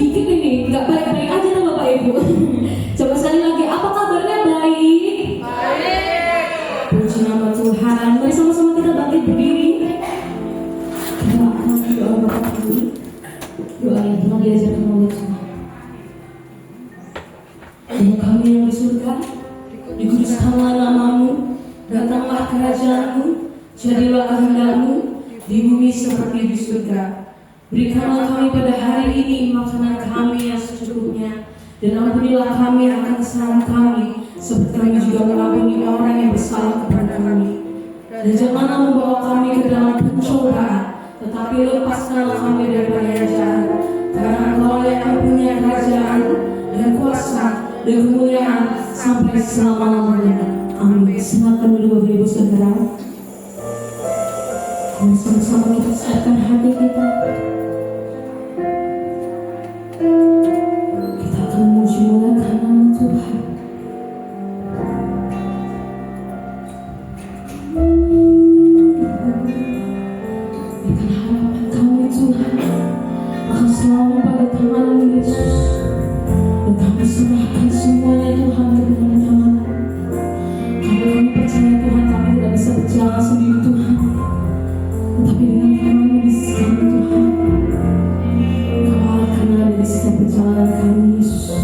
dikit ini, nggak baik-baik aja nih Bapak Ibu. Coba sekali lagi, apa kabarnya? Baik. Puji nama Tuhan. Mari sama-sama kita bangkit berdiri. Kita akan doa Bapak Ibu. Doa yang telah diajarkan oleh Tuhan. Bapa kami yang di surga, dikuduskanlah namamu, datanglah kerajaanmu, jadilah kehendak-mu di bumi seperti di surga. Berikanlah kami pada hari ini makanan kami yang secukupnya, dan ampunilah kami akan kesalahan kami, seperti kami juga mengampuni orang yang bersalah kepada kami. Dan janganlah membawa kami ke dalam pencobaan, tetapi lepaskanlah kami daripada yang jahat. Karena Engkau yang mempunyai kerajaan dan kuasa dan kemuliaan sampai selama-lamanya. Amin. Silakan dulu Bapak Ibu Saudara. Sama-sama kita siapkan hati kita. Kita akan memuji muliakan nama Tuhan. Berikan harapan kami Tuhan akan selalu pada tangan-Mu Yesus. Dan kami serahkan semuanya Tuhan ke dalam tangan-Mu. Karena kami percaya Tuhan kami tidak bisa berjalan sendiri Tuhan, tetapi dengan tangan-Mu di sisi kami Tuhan. Engkau akan ada di setiap perjalanan kami Yesus.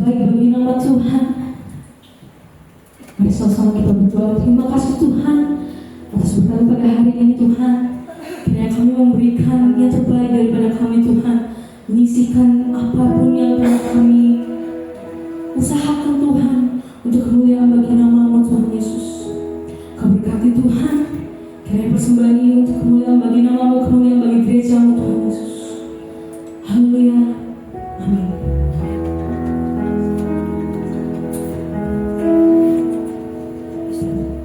terbaik bagi nama Tuhan. Mari sama-sama kita berdoa. Terima kasih Tuhan atas berkat pada hari ini Tuhan. Kiranya kami memberikan yang terbaik daripada kami Tuhan, menyisihkan apapun yang telah kami usahakan Tuhan untuk kemuliaan bagi nama-Mu Tuhan Yesus. Kau berkati Tuhan, kiranya persembahan ini untuk kemuliaan bagi nama-Mu, kemuliaan bagi gereja-Mu Tuhan Yesus. Haleluya, amin.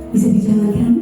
Bisa dijalankan?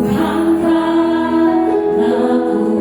Bukankah aku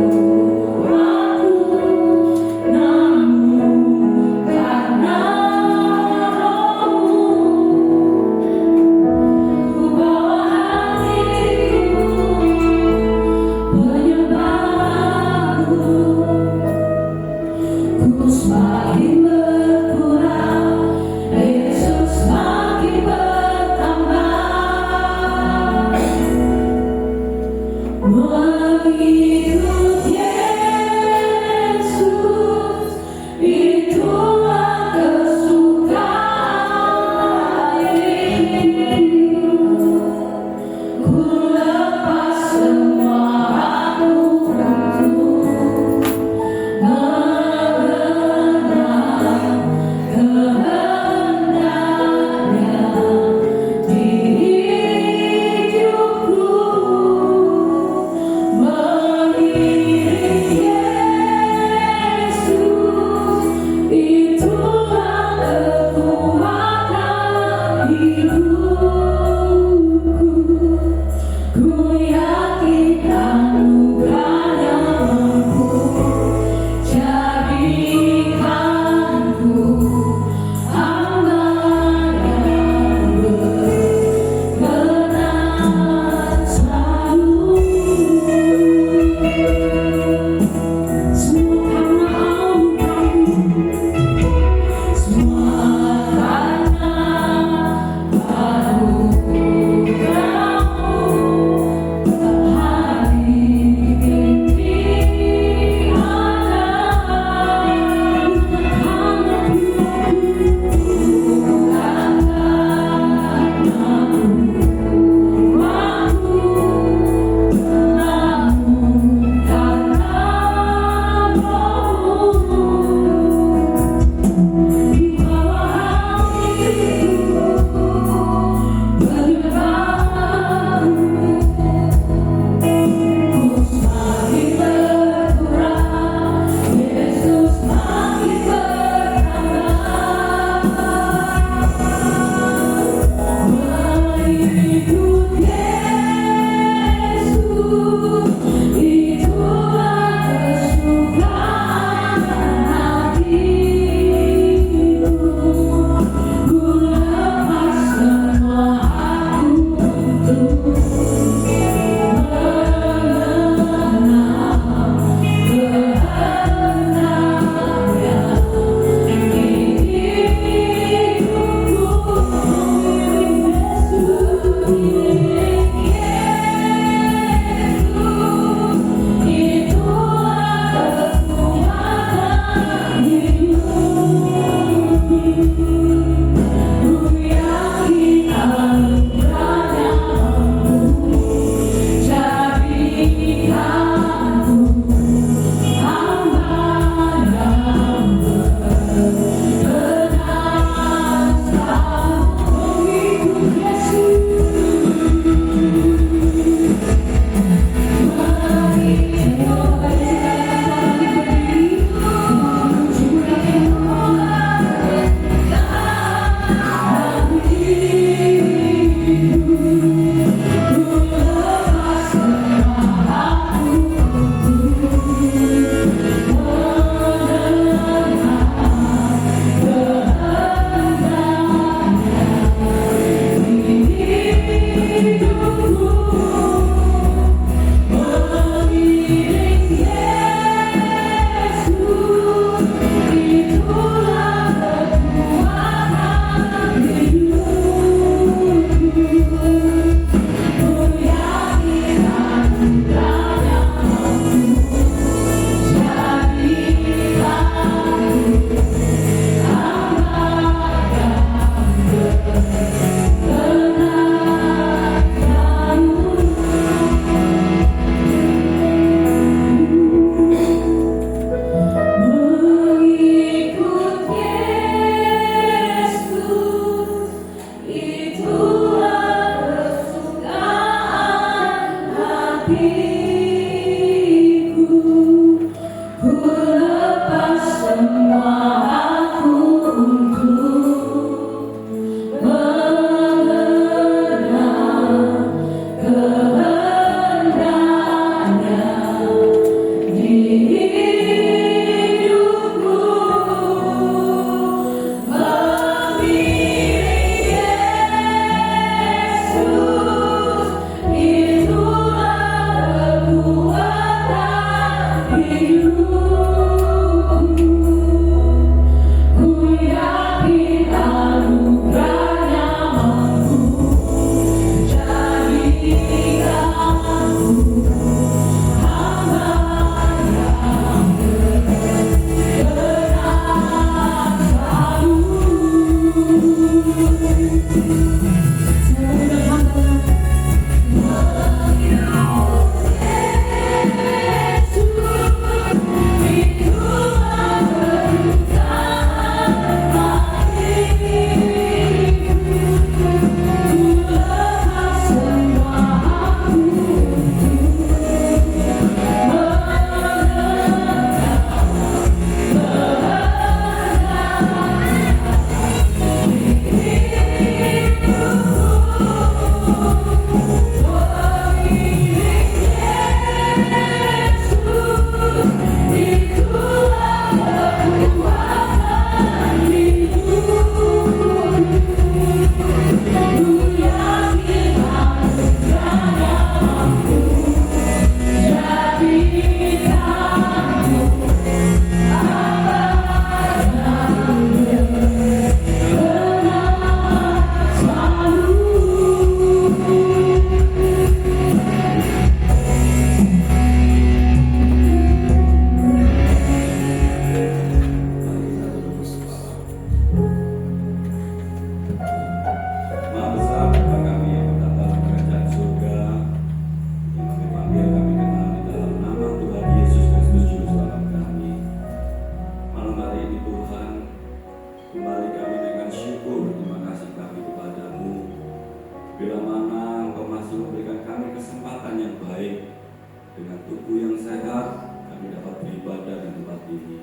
sehat, kami dapat beribadah di tempat ini.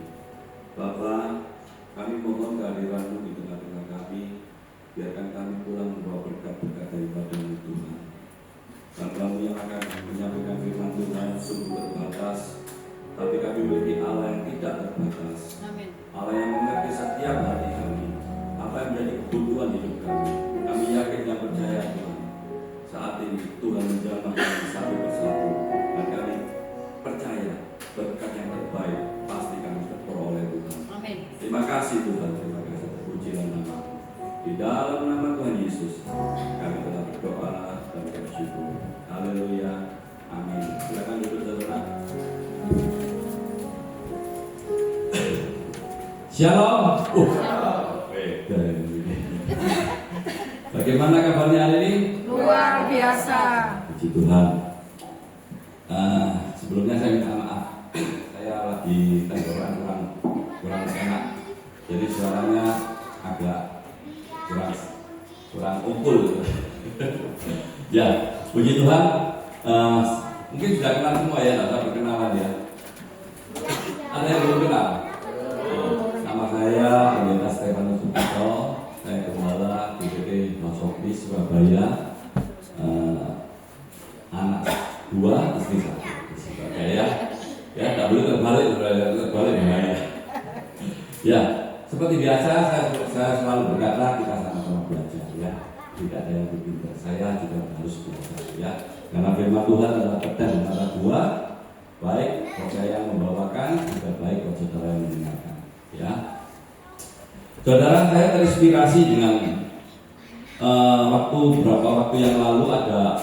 Bapa, kami mohon kehadiran-Mu di tengah-tengah kami. Biarkan kami pulang membawa berkat-berkat daripada-Mu Tuhan. Dan kami yang akan menyampaikan firman Tuhan sungguh terbatas, tapi kami memiliki Allah yang tidak terbatas. Amin. Allah yang mengerti setiap hati kami, apa yang menjadi kebutuhan hidup kami. Kami yakin dan percaya Tuhan, saat ini Tuhan menjamah kami satu persatu, dan kami percaya berkat yang terbaik pasti kami peroleh Tuhan. Amin. Terima kasih Tuhan, terima kasih, terpujilah nama-Mu. Di dalam nama Tuhan Yesus kami telah berdoa dan bersyukur. Haleluya. Amin. Silakan duduk saudara. Shalom. Bagaimana kabarnya hari ini? Luar biasa. Puji Tuhan. Sebelumnya saya minta maaf. Saya lagi tenggorokan kurang enak. Jadi suaranya agak kurang umpul. Ya, puji Tuhan. Mungkin sudah kenal semua ya, tak usah perkenalan ya. Ada yang belum kenal? Nama saya Pendeta Stefanus Sutikno. Saya Gembala GPT Masopi Surabaya. Anak 2, istri 1. Ya, tak boleh terbalik bahaya. Ya, seperti biasa saya selalu berkata kita sama-sama belajar ya. Tidak ada yang lebih pintar. Saya juga harus belajar ya. Karena firman Tuhan adalah pedang antara dua, baik saya yang membawakan, juga baik saudara yang mendengarkan. Ya, saudara, saya terinspirasi dengan beberapa waktu yang lalu ada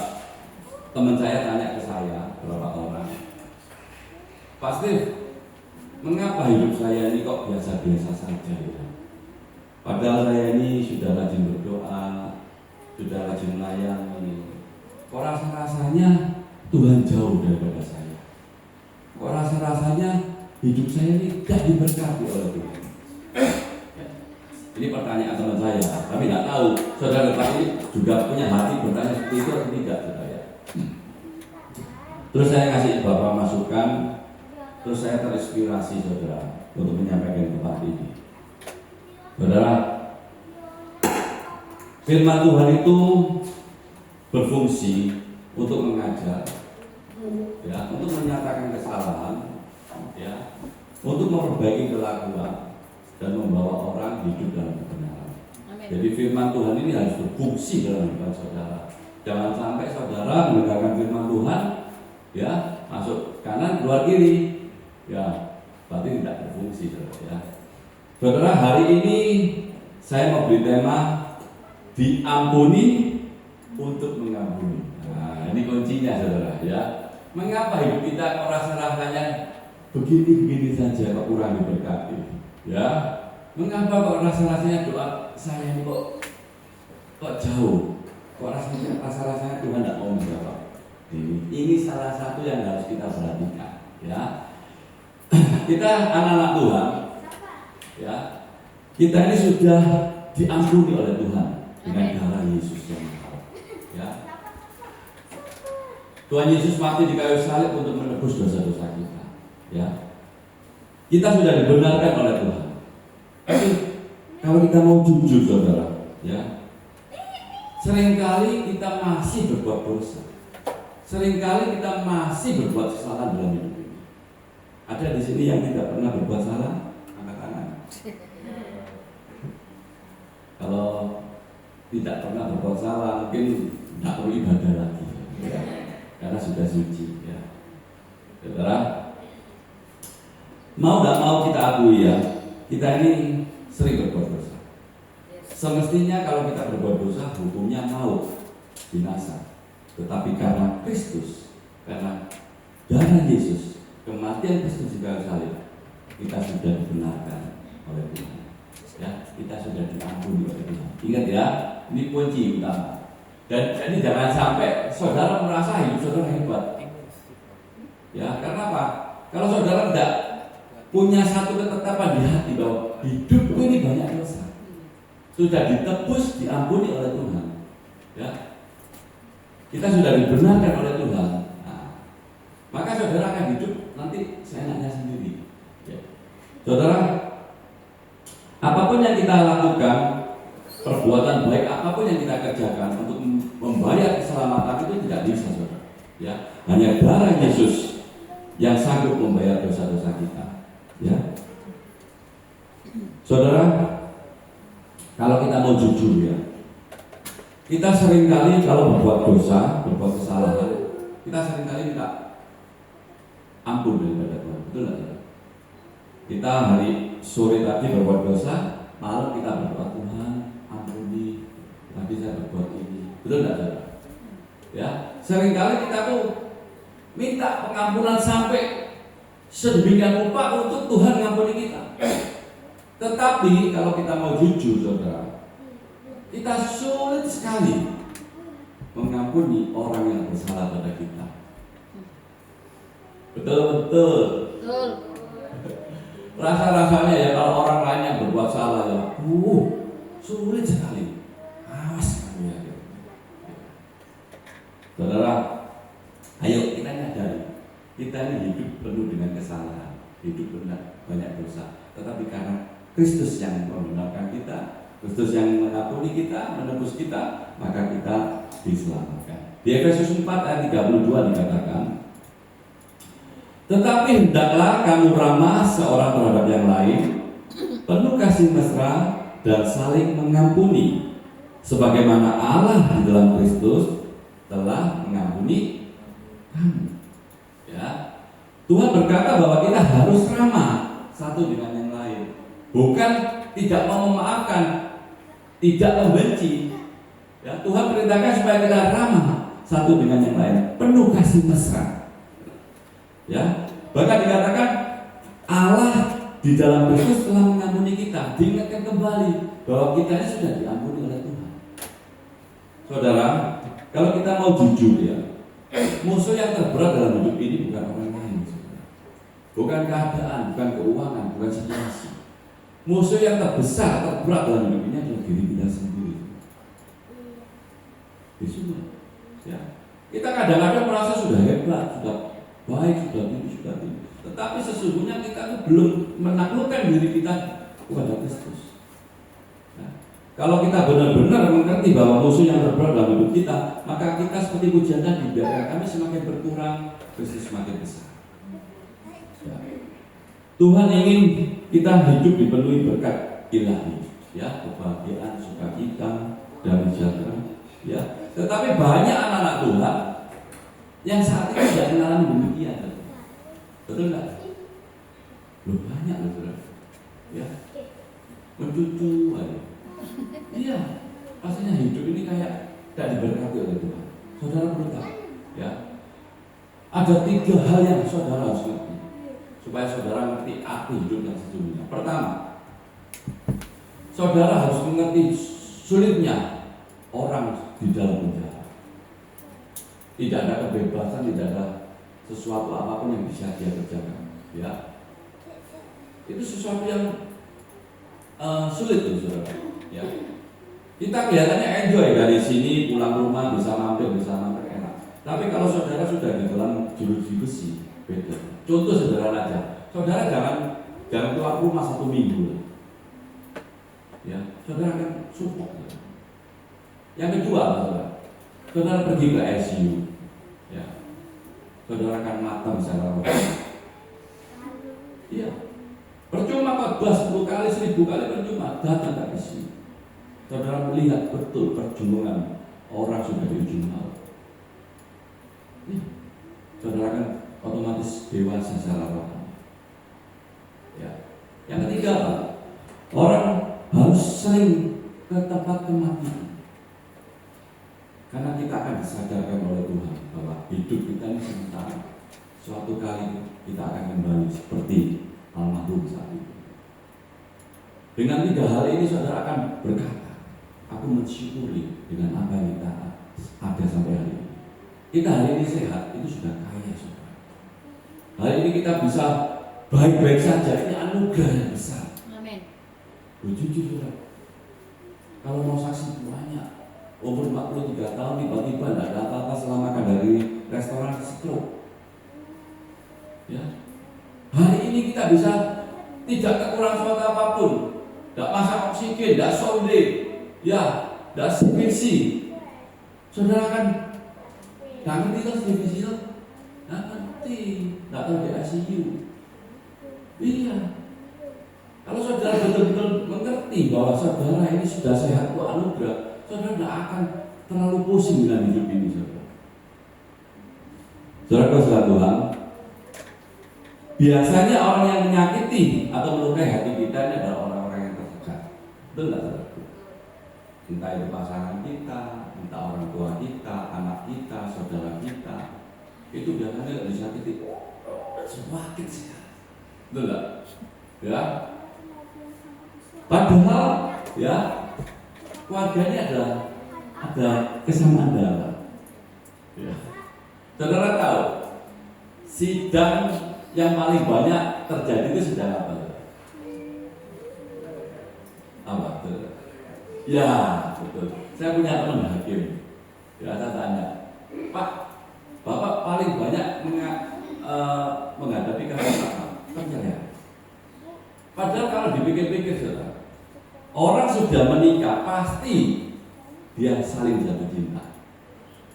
teman saya tanya ke saya, beberapa orang, Pak Steve, mengapa hidup saya ini kok biasa-biasa saja ya? Padahal saya ini sudah rajin berdoa, sudah rajin melayani. Kok rasanya Tuhan jauh daripada saya? Kok rasanya hidup saya ini tidak diberkati oleh Tuhan? Ini pertanyaan teman saya, tapi tidak tahu saudara tadi juga punya hati bertanya seperti itu atau tidak, saudara. Terus saya kasih beberapa masukan, terus saya terinspirasi saudara untuk menyampaikan tempat ini. Saudara, firman Tuhan itu berfungsi untuk mengajar, ya, untuk menyatakan kesalahan, ya, untuk memperbaiki kelakuan dan membawa orang hidup dalam kebenaran. Amin. Jadi firman Tuhan ini harus berfungsi dalam hidup saudara. Jangan sampai saudara mendengarkan firman Tuhan, ya, masuk kanan keluar kiri, ya, berarti tidak berfungsi, saudara. Ya. Saudara, hari ini saya mau beri tema diampuni untuk mengampuni. Nah, ini kuncinya saudara ya. Mengapa hidup kita kok rasanya begini-begini saja kok kurang diberkati? Ya. Mengapa kok rasanya doa saya ini kok jauh? Kok rasanya Tuhan tidak mau menjawab? Ini salah satu yang harus kita perhatikan ya. Kita anak-anak Tuhan ya. Kita ini sudah diampuni oleh Tuhan dengan darah Yesus yang mahal. Ya. Tuhan Yesus mati di kayu salib untuk menebus dosa-dosa kita. Ya. Kita sudah dibenarkan oleh Tuhan. Tapi kalau kita mau jujur saudara, ya, seringkali kita masih berbuat dosa. Seringkali kita masih berbuat kesalahan dalam hidup ini. Ada di sini yang tidak pernah berbuat salah, anak-anak. Kalau tidak pernah berbuat salah, mungkin tidak perlu ibadah lagi, ya, karena sudah suci. Ya. Saudara, mau tidak mau kita akui ya, kita ini sering berbuat dosa. Semestinya kalau kita berbuat dosa, hukumnya maut, binasa. Tetapi karena Kristus, karena darah Yesus, kematian Kristus di kayu salib, kita sudah dibenarkan oleh Tuhan. Ya, kita sudah diampuni oleh Tuhan. Ingat ya, ini kunci utama. Dan jadi jangan sampai saudara merasa hidup saudara hebat. Ya, karena apa? Kalau saudara tidak punya satu ketetapan di hati bahwa hidupku ini banyak dosa, sudah ditebus, diampuni oleh Tuhan. Ya, kita sudah dibenarkan oleh Tuhan. Nah, maka saudara akan hidup nanti seenaknya sendiri. Ya. Saudara, apapun yang kita lakukan, perbuatan baik apapun yang kita kerjakan untuk membayar keselamatan itu tidak bisa, saudara. Ya, hanya darah Yesus yang sanggup membayar dosa-dosa kita. Ya, saudara, kalau kita mau jujur ya, kita seringkali kalau berbuat dosa, berbuat kesalahan, kita seringkali minta ampun daripada Tuhan. Betul nggak, saudara? Kita hari sore tadi berbuat dosa, malam kita berdoa, Tuhan ampuni, tadi saya berbuat ini. Betul nggak, saudara? Ya, seringkali kita tuh minta pengampunan sampai sedemikian rupa untuk Tuhan mengampuni kita. Tetapi kalau kita mau jujur, saudara, kita sulit sekali mengampuni orang yang bersalah pada kita. Betul. Rasa-rasanya ya kalau orang lain yang berbuat salah ya, sulit sekali. Awas kamu ya. Saudara, ayo kita nyadari, kita ini hidup penuh dengan kesalahan, hidup banyak dosa. Tetapi karena Kristus yang membenarkan kita, Kristus yang mengampuni kita, menebus kita, maka kita diselamatkan. Di Efesus 4 ayat 32 dikatakan, tetapi hendaklah kamu ramah seorang terhadap yang lain, penuh kasih mesra dan saling mengampuni, sebagaimana Allah di dalam Kristus telah mengampuni kamu. Ya, Tuhan berkata bahwa kita harus ramah satu dengan yang lain, bukan tidak mau memaafkan, tidak membenci. Ya, Tuhan perintahkan supaya kita ramah satu dengan yang lain, penuh kasih mesra. Ya, bahkan dikatakan Allah di dalam Kristus telah mengampuni kita. Diingatkan kembali bahwa kita ini sudah diampuni oleh Tuhan. Saudara, kalau kita mau jujur ya, musuh yang terberat dalam hidup ini bukan orang lain, saudara. Bukan keadaan, bukan keuangan, bukan situasi. Musuh yang terbesar, terberat dalam hidup ini adalah diri kita sendiri. Itu ya. Kita kadang-kadang merasa sudah hebat, sudah baik, sudah tinggi. Tetapi sesungguhnya kita itu belum menaklukkan diri kita kepada Kristus. Nah, kalau kita benar-benar mengerti bahwa musuh yang terberat dalam hidup kita, maka kita seperti pujian tadi, biarkan kami semakin berkurang, Kristus semakin besar. Ya. Tuhan ingin kita hidup dipenuhi berkat ilahi, ya, kebahagiaan, sukacita, damai sejahtera. Ya. Tetapi banyak anak-anak Tuhan yang saat ini tidak mengalami demikian. Betul nggak? Belum banyak loh, saudara. Ya, mencucu aja. Iya, pastinya hidup ini kayak tidak diberkati oleh Tuhan. Saudara perlu tahu, ya. Ada 3 hal yang saudara harus ngerti supaya saudara ngerti arti hidup yang sesungguhnya. Pertama, saudara harus mengerti sulitnya orang di dalam penjara. Tidak ada kebebasan, tidak ada sesuatu apapun yang bisa dia kerjakan. Ya, itu sesuatu yang sulit tuh, saudara. Ya, kita kelihatannya enjoy dari sini, pulang rumah bisa mampir enak. Tapi kalau saudara sudah di dalam jeruji besi, beda. Contoh sederhana aja, saudara jangan keluar rumah 1 minggu. Ya, saudara akan support. Ya. Yang kedua, saudara pergi ke ICU. Ya, saudara akan matang secara rohani. Iya, percuma khotbah 10 kali, 1000 kali percuma, datang ke ICU. Saudara melihat betul perjuangan orang sudah di ujung maut. Saudara akan otomatis dewasa secara rohani. Ya. Yang ketiga, orang harus sering ke tempat kematian. Karena kita akan disadarkan oleh Tuhan bahwa hidup kita ini sementara. Suatu kali kita akan kembali seperti almarhum saat itu. Dengan 3 hal ini saudara akan berkata, aku mensyukuri dengan apa yang kita ada sampai hari ini. Kita hari ini sehat, itu sudah kaya, saudara. Hari ini kita bisa baik-baik saja, ini anugerah yang besar. Amin. Jujur, saudara. Kalau mau saksi banyak, umur 43 tahun tiba-tiba tidak ada apa-apa, selamatkan dari restoran stroke. Ya, begini kita bisa tidak kekurangan suatu apapun. Tidak pasang oksigen, tidak sonde, ya, tidak CPC. Saudara kan tidak ngerti kan CPC itu? Tidak ngerti, tidak tahu di ICU. Iya. Kalau saudara betul-betul mengerti bahwa saudara ini sudah sehat itu anugerah, saudara tidak akan terlalu pusing dengan hidup ini, saudara. Saudara Tuhan, biasanya orang yang menyakiti atau melukai hati kita ini adalah orang-orang yang terdekat. Betul nggak, saudara? Entah itu pasangan kita, entah orang tua kita, anak kita, saudara kita, itu biasanya tidak disakiti. Semakin sehat. Betul nggak? Ya. Padahal ya keluarga ini ada kesamaan darah. Ya. Saudara tahu sidang yang paling banyak terjadi itu sidang apa? Apa? Ya betul. Saya punya teman hakim. Ya saya tanya, Pak, Bapak paling banyak menghadapi kasus apa? Perceraian. Padahal kalau dipikir-pikir, saudara, orang sudah menikah pasti dia saling jatuh cinta,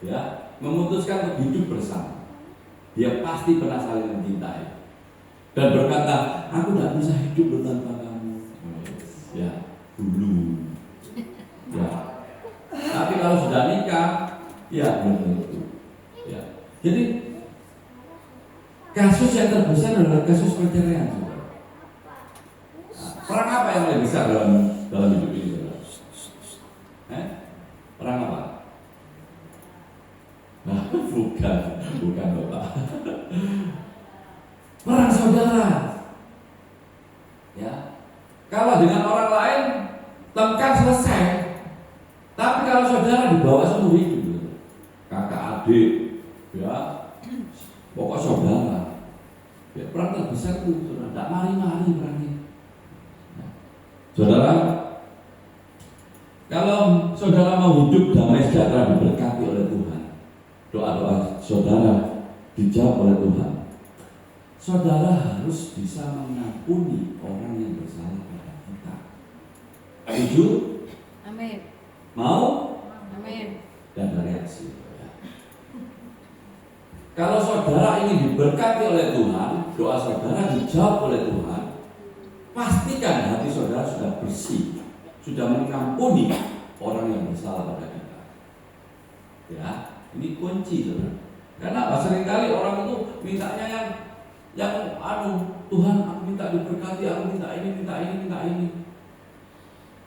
ya, memutuskan untuk hidup bersama. Dia pasti pernah saling mencintai dan berkata, aku tidak bisa hidup tanpa kamu. Ya, dulu. Ya. Tapi kalau sudah nikah, ya belum tentu. Ya. Jadi kasus yang terbesar adalah kasus perceraian, saudara. Perang apa yang lebih besar dalam hidup ini, saudara? Perang apa? Nah, bukan Bapak. Perang saudara. Ya. Kalau dengan orang lain tengkar selesai. Tapi kalau saudara dibawa seumur hidup, kakak adik, ya, pokok saudara. Ya, perang terbesar itu saudara. Tidak mari-mari perangnya. Saudara, kalau saudara mau hidup damai sejahtera diberkati oleh Tuhan, doa-doa saudara dijawab oleh Tuhan. Saudara harus bisa mengampuni orang yang bersalah pada kita. Setuju? Amin. Mau? Amin. Dan bereaksi. Kalau saudara ingin diberkati oleh Tuhan, doa saudara dijawab oleh Tuhan, pastikan hati saudara sudah bersih, sudah mengampuni orang yang bersalah pada kita. Ya, ini kunci, saudara. Karena seringkali orang itu mintanya yang Tuhan, aku minta diberkati, aku minta ini.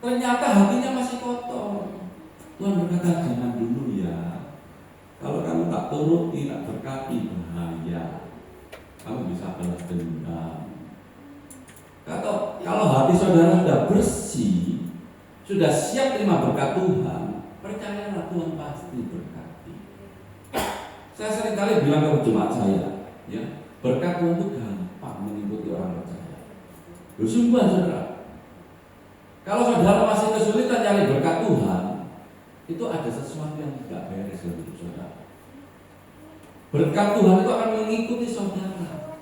Ternyata hatinya masih kotor. Tuhan berkata, jangan dulu ya. Kalau kamu tak turuti, tak berkati, bahaya. Kamu bisa balas dendam. Kalau hati saudara sudah bersih, sudah siap terima berkat Tuhan, percayalah Tuhan pasti berkati. Saya seringkali bilang ke jemaat saya, ya, berkat Tuhan itu gampang mengikuti orang percaya. Sungguh, saudara. Kalau saudara masih kesulitan cari berkat Tuhan, itu ada sesuatu yang tidak beres dalam hidup saudara. Berkat Tuhan itu akan mengikuti saudara.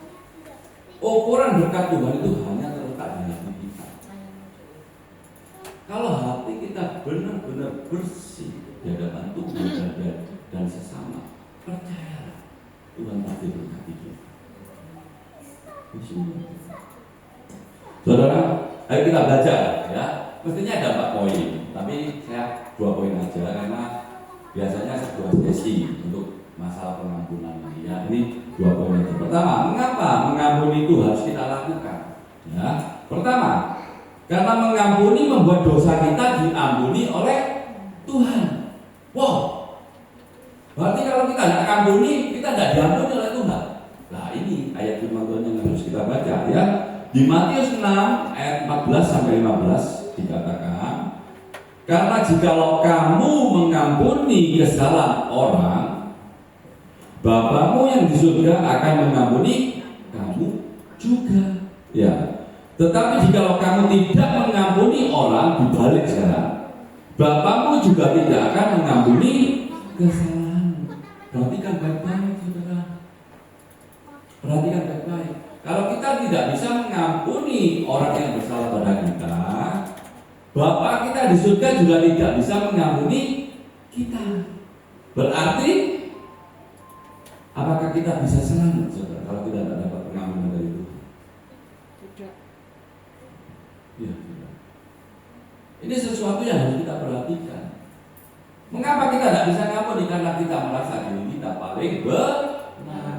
Ukuran berkat Tuhan itu hanya terletak di hati kita. Kalau hati kita benar-benar bersih di hadapan Tuhan dan sesama, percayalah Tuhan pasti berkati kita. Saudara, ayo kita belajar, ya. Mestinya ada 4 poin, tapi saya 2 poin aja karena biasanya sebuah sesi untuk masalah pengampunan ini. Ya, ini 2 poin aja. Pertama, mengapa mengampuni itu harus kita lakukan? Ya, pertama, karena mengampuni membuat dosa kita diampuni oleh Tuhan. Wow, berarti kalau kita tidak ampuni, kita tidak diampuni oleh Tuhan. Nah, ini ayat firman Tuhan yang harus kita baca, ya. Di Matius 6 ayat 14 sampai 15 dikatakan, karena jikalau kamu mengampuni kesalahan orang, Bapamu yang di surga akan mengampuni kamu juga. Ya. Tetapi jikalau kamu tidak mengampuni orang, dibalik sekarang, Bapamu juga tidak akan mengampuni kesalahan. Perhatikan baik-baik, saudara. Perhatikan baik-baik. Kalau kita tidak bisa mengampuni orang yang bersalah pada kita, Bapa kita di surga juga tidak bisa mengampuni kita. Berarti apakah kita bisa selamat, saudara, kalau kita tidak dapat pengampunan dari Tuhan? Tidak. Ya, saudara. Ini sesuatu yang harus kita perhatikan. Mengapa kita tidak bisa ngampuni? Karena kita merasa diri kita paling benar.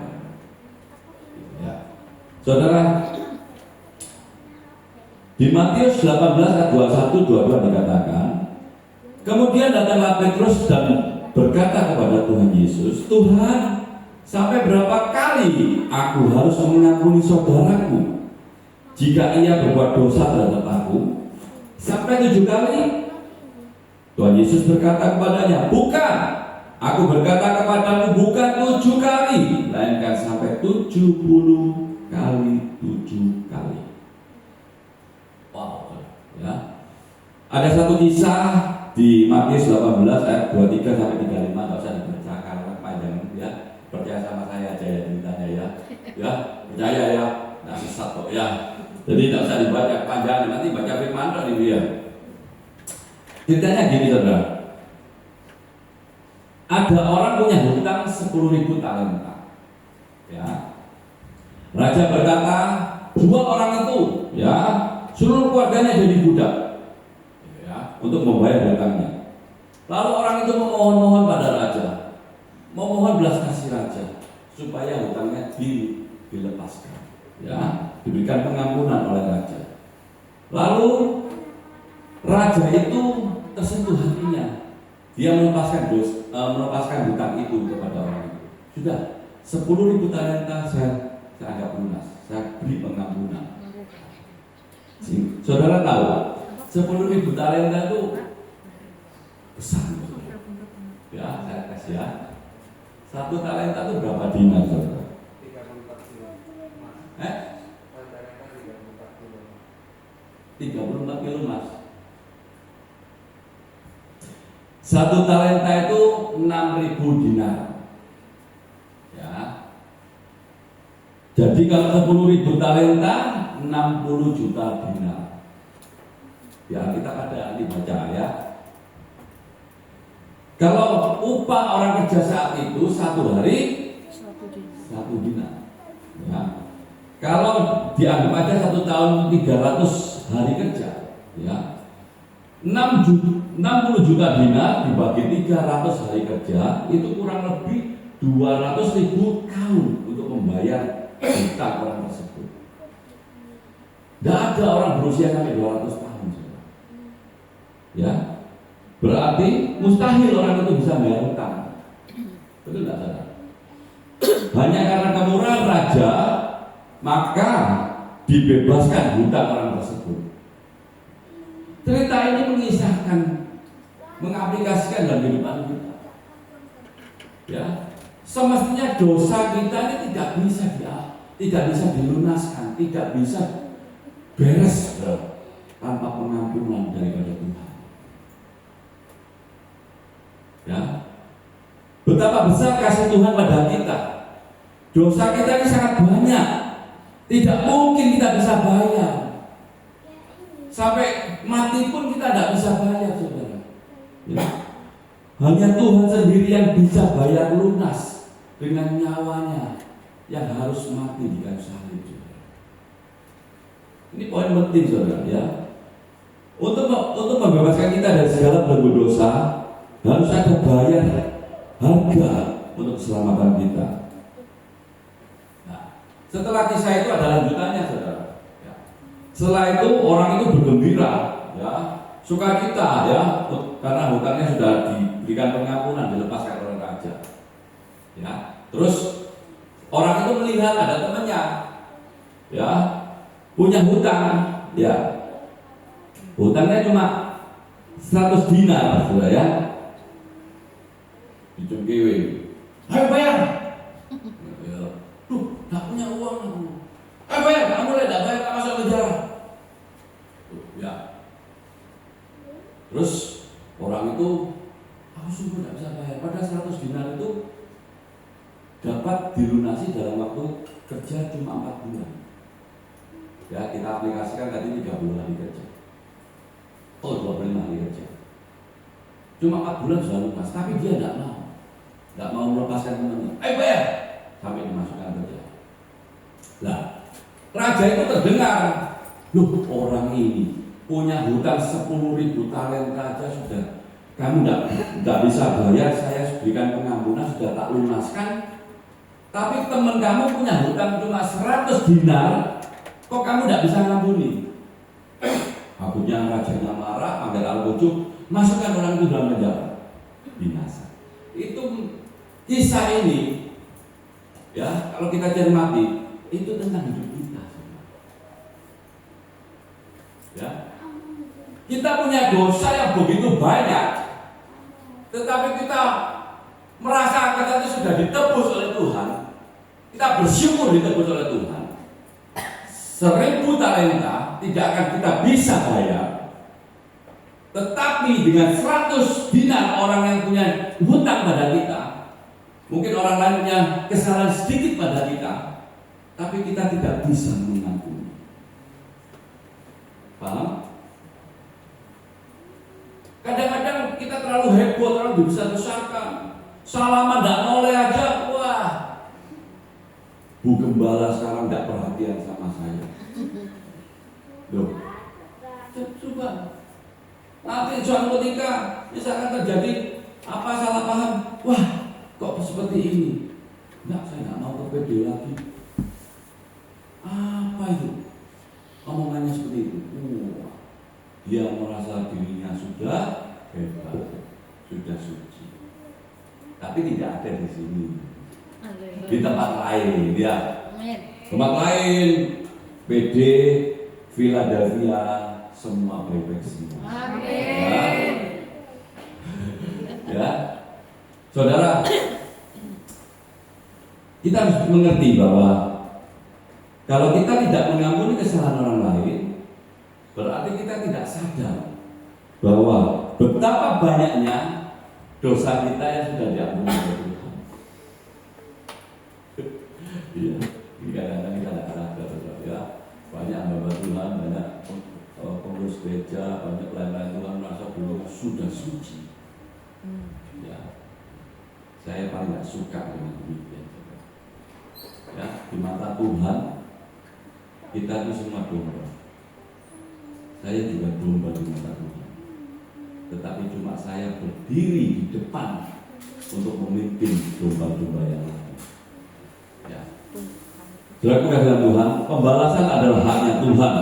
Ya. Saudara, di Matius 18 ayat 21-22 dikatakan, kemudian datanglah Petrus dan berkata kepada Tuhan Yesus, Tuhan, sampai berapa kali aku harus mengampuni saudaraku jika ia berbuat dosa terhadap aku? Sampai 7 kali? Tuhan Yesus berkata kepadanya, bukan, aku berkata kepadamu bukan 7 kali, melainkan sampai 70 kali 7 kali. Wow, ya. Ada satu kisah di Matius 18 ayat 23 sampai 35, enggak usah dibaca karena panjang ya. Percaya sama saya aja ya ceritanya ya. Ya, percaya ya, enggak sesat kok ya. Jadi tidak usah dibaca panjang, nanti baca firman tok ini ya. Ceritanya gini, saudara. Ada orang punya hutang 10.000 talenta. Ya. Raja berkata, jual orang itu, ya, seluruh keluarganya jadi budak, ya, untuk membayar hutangnya. Lalu orang itu memohon-mohon pada raja, memohon belas kasih raja, supaya hutangnya dilepaskan, ya, diberikan pengampunan oleh raja. Lalu raja itu tersentuh hatinya, dia melepaskan hutang itu kepada orang itu. Sudah 10.000 talenta saya anggap lunas, saya beri pengampunan. Saudara tahu 10.000 talenta itu besar, ya, saya kasih ya. 1 talenta itu berapa dinar, saudara? 34 kilo. 34 kilo emas. 1 talenta itu 6.000 dinar. Ya. Jadi kalau 10.000 talenta 60 juta dinar. Ya, kita ada dibaca ya. Kalau upah orang kerja saat itu 1 hari 1 dinar. Ya. Kalau dianggap aja 1 tahun 300 hari kerja, ya. 60 juta dinar dibagi 300 hari kerja itu kurang lebih 200.000 tahun untuk membayar hutang orang tersebut. Tidak ada orang berusia sampai 200 tahun. Ya, berarti mustahil orang itu bisa bayar hutang. Betul tidak, saudara? Hanya karena kemurahan raja, maka dibebaskan hutang orang tersebut. Cerita ini mengisahkan, mengaplikasikan dalam kehidupan kita. Ya, semestinya dosa kita ini tidak bisa dilunaskan, tidak bisa beres tanpa pengampunan daripada Tuhan. Ya, betapa besar kasih Tuhan pada kita. Dosa kita ini sangat banyak, tidak mungkin kita bisa bayar. Sampai mati pun kita tidak bisa bayar, saudara. Ya. Hanya Tuhan sendiri yang bisa bayar lunas dengan nyawanya yang harus mati di kayu salib. Ini poin penting, saudara. Ya. Untuk membebaskan kita dari segala belenggu dosa, harus ada bayar harga untuk keselamatan kita. Nah, setelah kisah itu ada lanjutannya, saudara. Setelah itu orang itu bergembira, ya, sukacita, ya, karena hutangnya sudah diberikan pengampunan, dilepaskan oleh raja. Ya, terus orang itu melihat ada temannya, ya, punya hutang, ya, hutangnya cuma 100 dinar, sudah ya, dicungkiwi, ayo bayar, ya, tuh, nggak punya uang aku. Ayo bayar, kamu tidak bayar, tak masuk penjara. Ya. Terus orang itu, aku sungguh tidak bisa bayar. Pada 100 dinar itu dapat dilunasi dalam waktu kerja cuma 4 bulan. Ya, kita aplikasikan tadi 30 hari kerja. Oh, 25 hari kerja. Cuma 4 bulan sudah lepas, tapi dia tidak mau melepaskan temannya. Bayar sampai dimasukkan kerja. Lah, raja itu terdengar, loh orang ini punya hutang 10.000 talenta aja sudah. Kamu tidak bisa bayar, saya berikan pengampunan sudah tak lunaskan. Tapi teman kamu punya hutang cuma 100 dinar, kok kamu tidak bisa ngampuni? Akhirnya rajanya marah, panggil al-Qujuk, masukkan orang itu dalam penjara, binasa. Itu kisah ini, ya kalau kita cermati, itu tentang hidup kita. Ya, kita punya dosa yang begitu banyak, tetapi kita merasa kita itu sudah ditebus oleh Tuhan. Kita bersyukur ditebus oleh Tuhan. 1.000 talenta tidak akan kita bisa bayar. Tetapi dengan 100 dinar orang yang punya hutang pada kita, mungkin orang lain punya kesalahan sedikit pada kita, tapi kita tidak bisa mengampuni. Paham? Kadang-kadang kita terlalu heboh, terlalu dibesar-besarkan. Salaman tidak noleh aja, wah. Bu Gembala sekarang tidak perhatian sama saya. Loh, coba. Nanti suatu ketika misalkan terjadi apa salah paham, wah kok seperti ini? Enggak, saya nggak mau ke PD lagi. Apa itu? Omongannya seperti itu. Dia merasa dirinya sudah hebat, sudah suci. Tapi tidak ada di sini. Di tempat lain, ya. Tempat lain, PD, Philadelphia, semua baik-baik semua. Amin. Ya, saudara, kita harus mengerti bahwa kalau kita tidak mengampuni kesalahan orang lain, berarti kita tidak sadar bahwa betapa banyaknya dosa kita yang sudah diampuni oleh Tuhan. Iya, kadang-kadang kita tidak sadar, ya. Banyak hamba Tuhan, banyak pengurus gereja, banyak lain-lain Tuhan merasa dulu sudah suci. Ya, saya paling tidak suka dengan demikian. Ya, di mata Tuhan kita itu semua domba. Saya juga domba di mata Tuhan. Tetapi cuma saya berdiri di depan untuk memimpin domba-domba yang lain. Ya. Saudara kekasihan Tuhan, pembalasan adalah haknya Tuhan.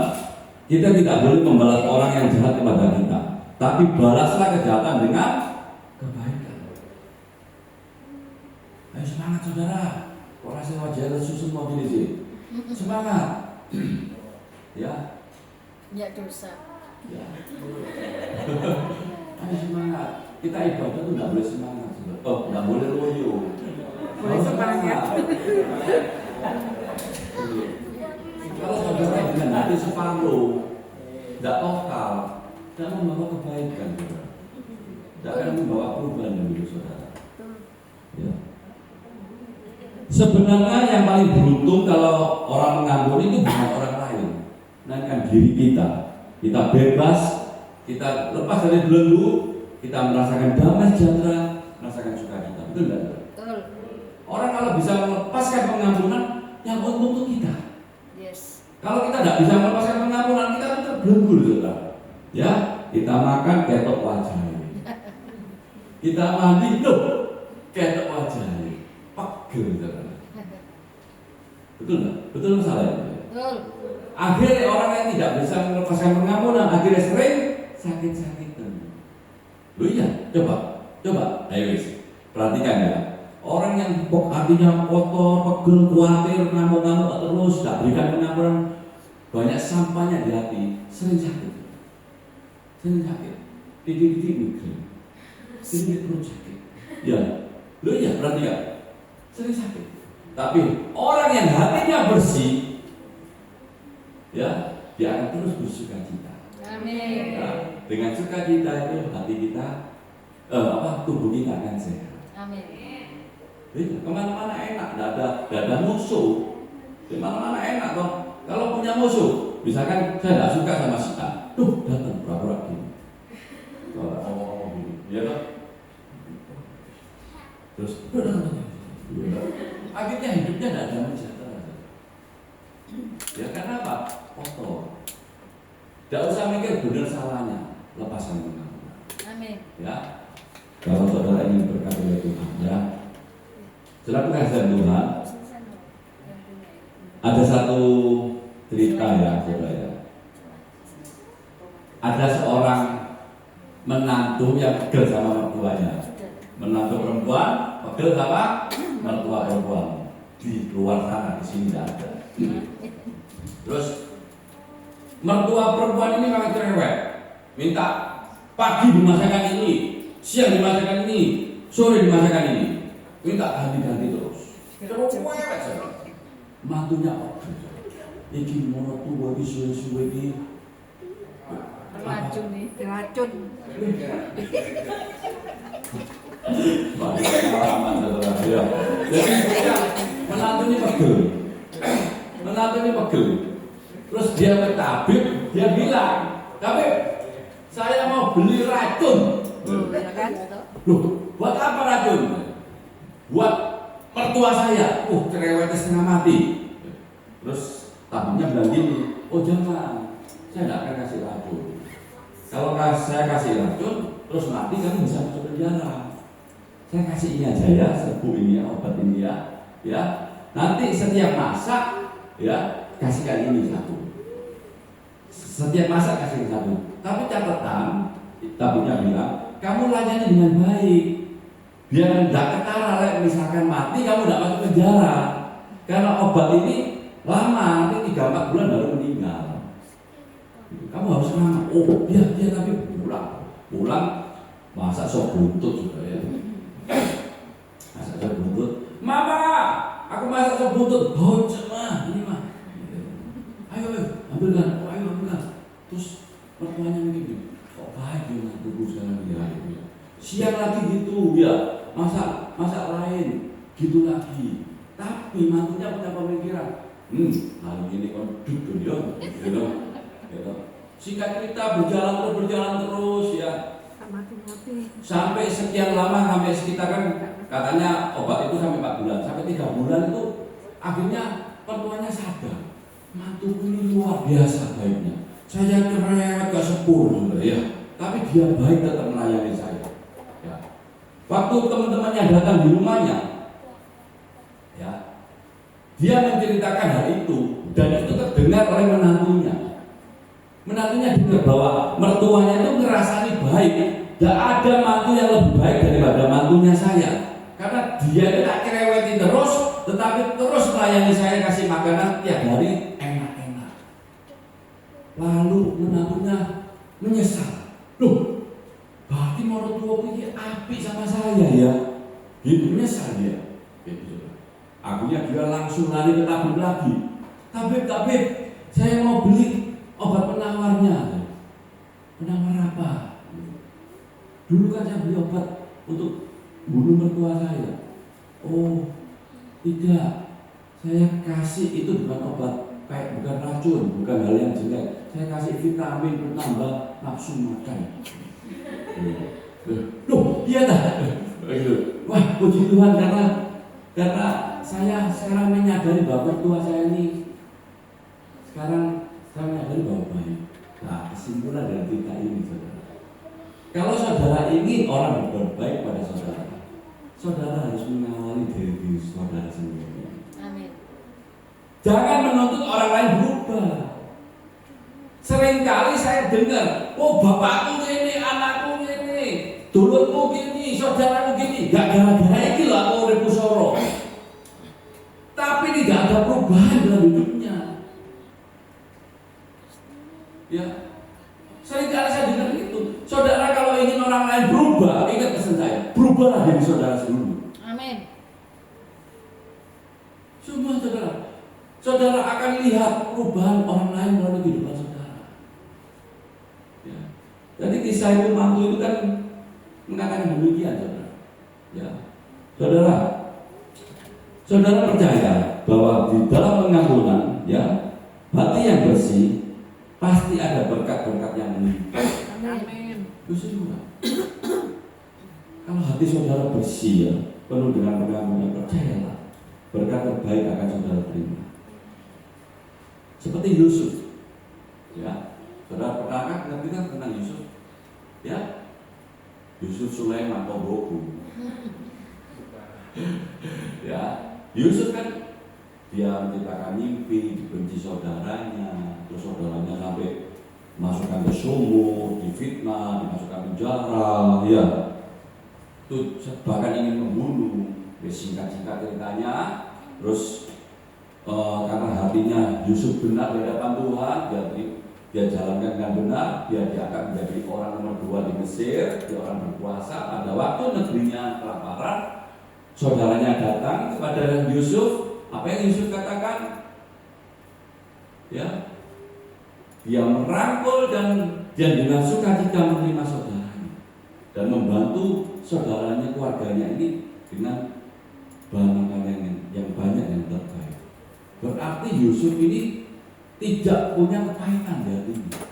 Kita tidak boleh membalas orang yang jahat kepada kita, tapi balaslah kejahatan dengan kebaikan. Ayo semangat saudara. Kok rasanya wajah lesu semua gini sih? Semangat. Ya. Ya dosa. Ya. Ayo semangat. Kita ibadah itu tidak boleh semangat. Oh, tidak boleh loyo. Boleh semangat. Kalau saudara dengan hati separuh, tidak total, tidak membawa kebaikan, tidak akan membawa perubahan bagi saudara. Ya. Sebenarnya yang paling beruntung kalau orang mengampuni itu bukan orang lain, melainkan diri kita. Kita bebas, kita lepas dari belenggu, kita merasakan damai sejahtera, merasakan sukacita. Betul tidak? Betul. Orang kalau bisa melepaskan pengampunan, yang untung itu kita. Yes. Kalau kita tidak bisa melepaskan pengampunan, kita akan terbelenggu, saudara. Ya, kita makan ketok wajah. Kita mandi, loh, ketok wajah. Pegel, saudara. Betul nggak? Betul masalah itu. Betul. Akhirnya orang yang tidak bisa melepaskan pengampunan, akhirnya sering sakit-sakitan. Loh iya, coba, ayo perhatikan ya. Orang yang hatinya kotor, pegel, khawatir, ngamuk-ngamuk terus, tak berikan pengampunan, banyak sampahnya di hati, sering sakit. Titik-titik migrain, sering perut sakit. Ya, lo iya perhatikan, sering sakit. Tapi orang yang hatinya bersih, ya, dia akan terus bersukacita. Amin. Ya, dengan sukacita itu hati kita, tubuh kita akan sehat. Amin. Kemana-mana enak, tidak ada musuh. Kemana-mana enak toh. Kalau punya musuh, misalkan saya tidak suka sama si A, datang pura-pura gini. Iya kan? Terus akhirnya hidupnya tidak damai sejahtera. Ya karena apa? Kotor. Tidak usah mikir benar salahnya, lepaskan pengakuan. Amin. Ya, kalau saudara ingin berkat oleh Tuhan, ya. Saudara kasih Tuhan. Ada satu cerita ya, saudara ya. Ada seorang menantu yang pegel sama mertuanya. Menantu perempuan pegel sama mertua perempuan. Di luar sana, di sini tidak ada. Terus mertua perempuan ini makin cerewet, minta pagi dimasakan ini, siang dimasakan ini, sore dimasakan ini, minta ganti-ganti terus. Cerewet saja. Mantunya apa? Iki mau tua di suwe-suwe ini. Racun nih, racun. Pengalaman saudara. Ya. Jadi menantunya pegel. Terus dia ke tabib, dia bilang, "Tabib, saya mau beli racun." Ya kan? Loh, buat apa racun? Buat mertua saya. Cerewetnya setengah mati. Terus tabibnya bilang gini, "Oh jangan, saya tidak akan kasih racun. Kalau saya kasih racun, terus mati kamu bisa masuk penjara. Saya kasih ini aja ya, serbu ini ya, obat ini ya. Nanti setiap masak, ya kasihkan ini satu. Setiap masak kasih satu. Tapi catatan, tabibnya bilang, kamu layani dengan baik. Biar tidak ketara, misalkan mati kamu tidak masuk penjara. Karena obat ini lama, nanti 3-4 bulan baru meninggal. Kamu harus lama. Oh iya tapi pulang masak sop buntut juga ya. Masak sop buntut. Mama, aku masak sop buntut. Bocor mah, ini mah. Ayo ambilkan. Terus mertuanya begini. Kok baik ya tunggu sekarang dia. Siang lagi gitu ya, masak lain gitu lagi. Tapi mantunya punya pemikiran. Hari ini kon duduk ya, gitu. Singkat cerita berjalan terus ya. Sampai sekian lama, sampai sekitar kan katanya obat itu sampai 4 bulan, sampai 3 bulan itu akhirnya pertuanya sadar. Mantuku ini luar biasa baiknya. Saya cerewet gak sepuluh ya, tapi dia baik tetap melayani saya. Ya. Waktu teman-temannya datang di rumahnya, ya, dia menceritakan hal itu dan itu terdengar oleh menantunya. Menantunya dengar bahwa mertuanya itu ngerasani baik. Tidak ada mantu yang lebih baik daripada mantunya saya. Karena dia itu tak cerewetin terus, tetapi terus melayani saya, kasih makanan tiap hari enak-enak. Lalu menantunya menyesal. Loh, berarti mertua ini apik sama saya ya. Gitu menyesal dia. Gitu. Akhirnya dia langsung lari ke tabib lagi. Tabib, saya mau beli obat penawarnya. Penawar apa? Dulu kan saya beli obat untuk bunuh mertua saya. Oh, tidak. Saya kasih itu bukan obat, bukan racun, bukan hal yang jelek. Saya kasih vitamin penambah nafsu makan. Loh, iya dah. Wah, puji Tuhan karena saya sekarang menyadari bahwa mertua saya ini sekarang saya menyadari bahwa baik. Nah, kesimpulan dari cerita ini, saudara. Kalau saudara ingin orang berbuat baik pada saudara, saudara harus mengawali diri saudara sendiri. Amin. Jangan menuntut orang lain berubah. Seringkali saya dengar, oh bapakku gini, anakku gini, dulurku gini, saudaraku gini, gak gara-gara ini lah aku urip soro. Tapi tidak ada perubahan dalam hidupnya. Ya, seringkali saya dengar itu. Saudara kalau ingin orang lain berubah, ingat pesan saya, berubahlah diri saudara sendiri. Amin. Semua saudara akan lihat perubahan orang lain melalui kehidupan saudara. Ya. Jadi kisah ibu mantu itu kan mengatakan demikian, saudara. Ya, saudara percaya bahwa di dalam pengampunan, ya, hati yang bersih, pasti ada berkat-berkat yang melimpah. Amin. Yusuf juga. Kalau hati saudara bersih ya, penuh dengan pengampunan, percayalah, berkat terbaik akan saudara terima. Seperti Yusuf, ya, saudara pernahkah ngerti kan tentang Yusuf? Ya, Yusuf Sulaiman Toboku. Ya, Yusuf kan dia menciptakan mimpi, dibenci saudaranya, terus saudaranya sampai masukkan ke sumur, difitnah, dimasukkan penjara, ya, itu bahkan ingin membunuh. Singkat-singkat ceritanya, terus karena hatinya Yusuf benar di hadapan Tuhan, jadi dia jalankan dengan benar, dia diangkat menjadi orang nomor 2 di Mesir, dia orang berkuasa. Pada waktu negerinya kelaparan, saudaranya datang kepada Yusuf. Apa yang Yusuf katakan? Ya, dia merangkul dan dengan sukacita menerima saudaranya dan membantu saudaranya, keluarganya ini dengan bahan makanan yang banyak yang terbaik. Berarti Yusuf ini tidak punya kepahitan di hatinya,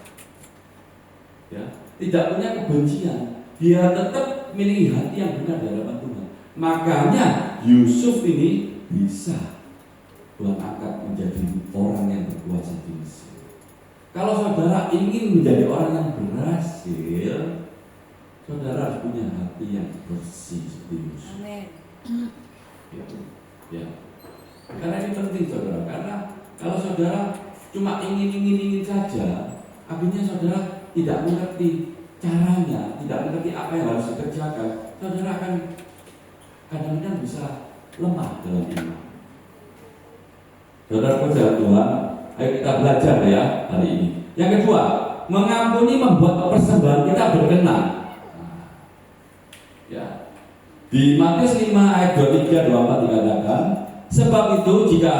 ya, tidak punya kebencian. Dia tetap memiliki hati yang benar di hadapan Tuhan. Makanya Yusuf ini bisa Tuhan angkat menjadi orang yang berkuasa di Mesir. Kalau saudara ingin menjadi orang yang berhasil, saudara harus punya hati yang bersih seperti Yusuf. Amin. Ya. Karena ini penting saudara. Karena kalau saudara cuma ingin saja, akhirnya saudara tidak mengerti caranya, tidak mengerti apa yang harus dikerjakan, saudara akan kadang-kadang bisa lemah dalam iman. Saudara percaya Tuhan, ayo kita belajar ya hari ini. Yang kedua, mengampuni membuat persembahan kita berkenan. Ya. Di Matius 5 ayat 23 24 dikatakan, sebab itu jika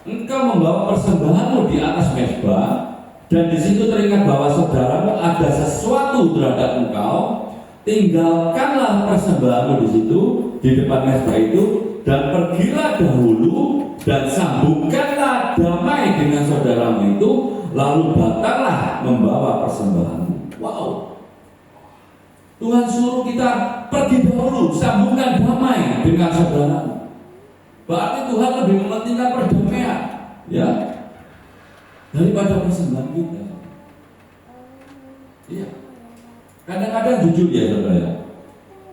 engkau membawa persembahanmu di atas mezbah dan di situ teringat bahwa saudaramu ada sesuatu terhadap engkau, tinggalkanlah persembahanmu di situ di depan mezbah itu dan pergilah dahulu dan sambungkanlah damai dengan saudaramu itu, lalu datanglah membawa persembahanmu. Wow. Tuhan suruh kita pergi dahulu, sambungkan damai dengan saudaramu. Berarti Tuhan lebih mementingkan perdamaian, ya, daripada persembahan kita. Iya. Kadang-kadang jujur ya saudara,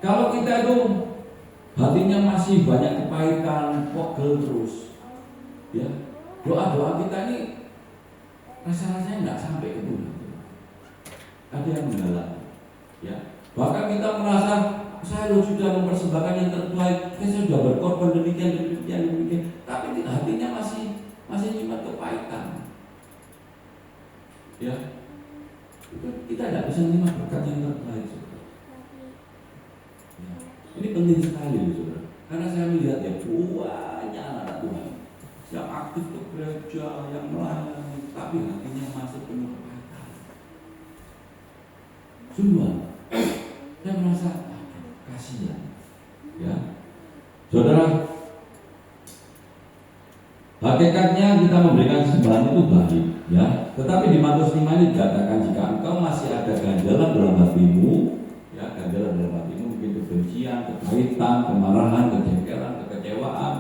kalau kita itu hatinya masih banyak kepahitan, pegel terus, ya, doa-doa kita ini rasa-rasanya nggak sampai ke Tuhan. Ada yang menghalang, ya. Bahkan kita merasa saya sudah mempersembahkan yang terbaik, saya sudah berkorban demikian, tapi hatinya masih cuma kepahitan. Ya, itu kita tidak bisa menerima berkat yang terbaik, saudara. Ya. Ini penting sekali, saudara. Karena saya melihat ya banyak anak Tuhan yang aktif ke gereja, yang melayani, tapi hatinya masih penuh kepahitan. Sungguh, saya merasa kasihan, ya, saudara. Hakikatnya kita memberikan sembahan itu baik, ya. Tetapi di Matius 5 ini dikatakan jika engkau masih ada ganjalan dalam hatimu, ya, ganjalan dalam hatimu, mungkin kebencian, kepahitan, kemarahan, kejengkelan, kekecewaan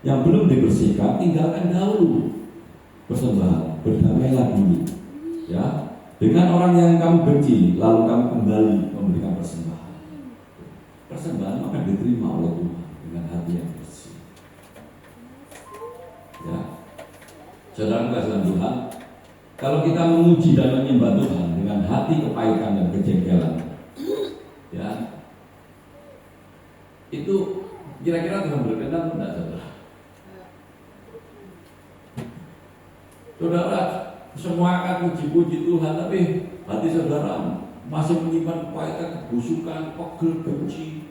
yang belum dibersihkan, tinggalkan dahulu persembahan, berdamailah dulu, ya, dengan orang yang kamu benci, lalu kamu kembali memberikan persembahan. Persembahan akan diterima oleh Tuhan dengan hati yang bersih. Ya, saudara kasih Tuhan, kalau kita memuji dan menyembah Tuhan dengan hati kepahitan dan kejengkelan, ya, itu kira-kira Tuhan berkenan atau tidak, saudara? Saudara semua akan puji-puji Tuhan, tapi hati saudara masih menyimpan kepahitan, kebusukan, pegel, benci,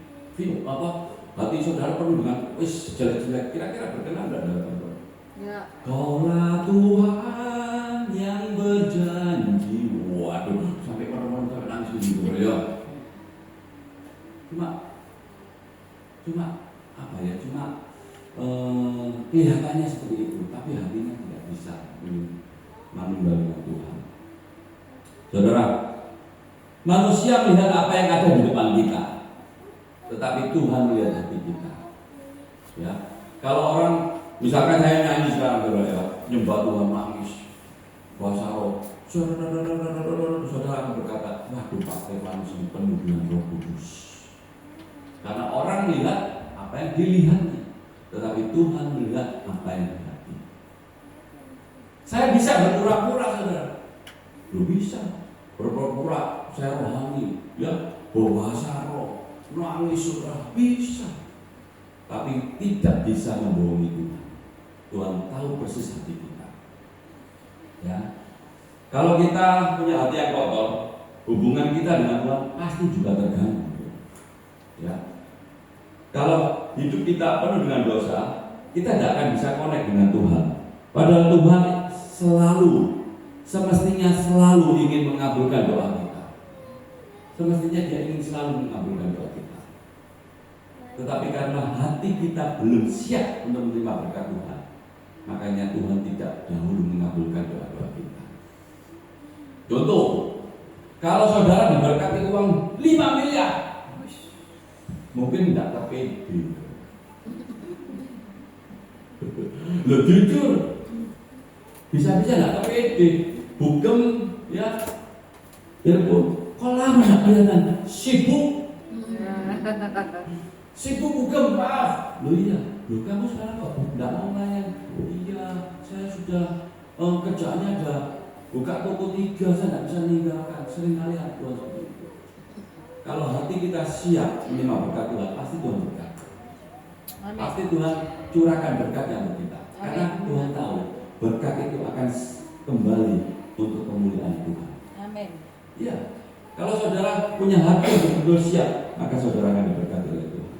hati saudara penuh dengan jelek-jelek, kira-kira berkenan tidak dalam Tuhan? Ya. Kaulah Tuhan yang berjanji, waduh, sampai orang-orang sampai nangis gitu, ya. Cuma apa ya? Cuma kelihatannya seperti itu, tapi hatinya tidak bisa manunggalnya Tuhan. Saudara, manusia melihat apa yang ada di depan kita, tetapi Tuhan melihat hati kita. Ya, kalau orang, misalkan saya nyanyi sekarang, saudara, nyembah Tuhan, nangis, bahasa roh, saudara akan berkata, waduh Pak Stefanus ini penuh dengan Roh Kudus. Karena orang melihat apa yang dilihatnya, tetapi Tuhan melihat apa yang di hati. Saya bisa berpura-pura, saudara. Lu bisa berpura-pura saya rohani, ya, bahasa roh, nangis, saudara, bisa. Tapi tidak bisa membohongi Tuhan. Tuhan tahu persis hati kita. Ya, kalau kita punya hati yang kotor, hubungan kita dengan Tuhan pasti juga terganggu. Ya, kalau hidup kita penuh dengan dosa, kita tidak akan bisa connect dengan Tuhan. Padahal Tuhan semestinya selalu ingin mengabulkan doa kita. Semestinya Dia ingin selalu mengabulkan doa kita. Tetapi karena hati kita belum siap untuk menerima berkat Tuhan, makanya Tuhan tidak dahulu mengabulkan doa-doa kita. Contoh, kalau saudara diberkati uang 5 miliar, mungkin tidak terpede. Lo jujur, bisa-bisa tidak terpede, bugem, ya, pun, kok lama tidak kelihatan, sibuk, bugem, maaf. Lo iya, lo kamu sekarang kok tidak mau nanya? Oh iya, saya sudah kerjaannya ada buka toko 3, saya tidak bisa meninggalkan. Sering kali Tuhan seperti itu. Kalau hati kita siap menerima berkat Tuhan, pasti Tuhan berkat. Pasti Tuhan curahkan berkatnya untuk kita. Karena Tuhan tahu berkat itu akan kembali untuk kemuliaan Tuhan. Amin. Iya. Kalau saudara punya hati yang betul siap, maka saudara akan diberkati oleh Tuhan.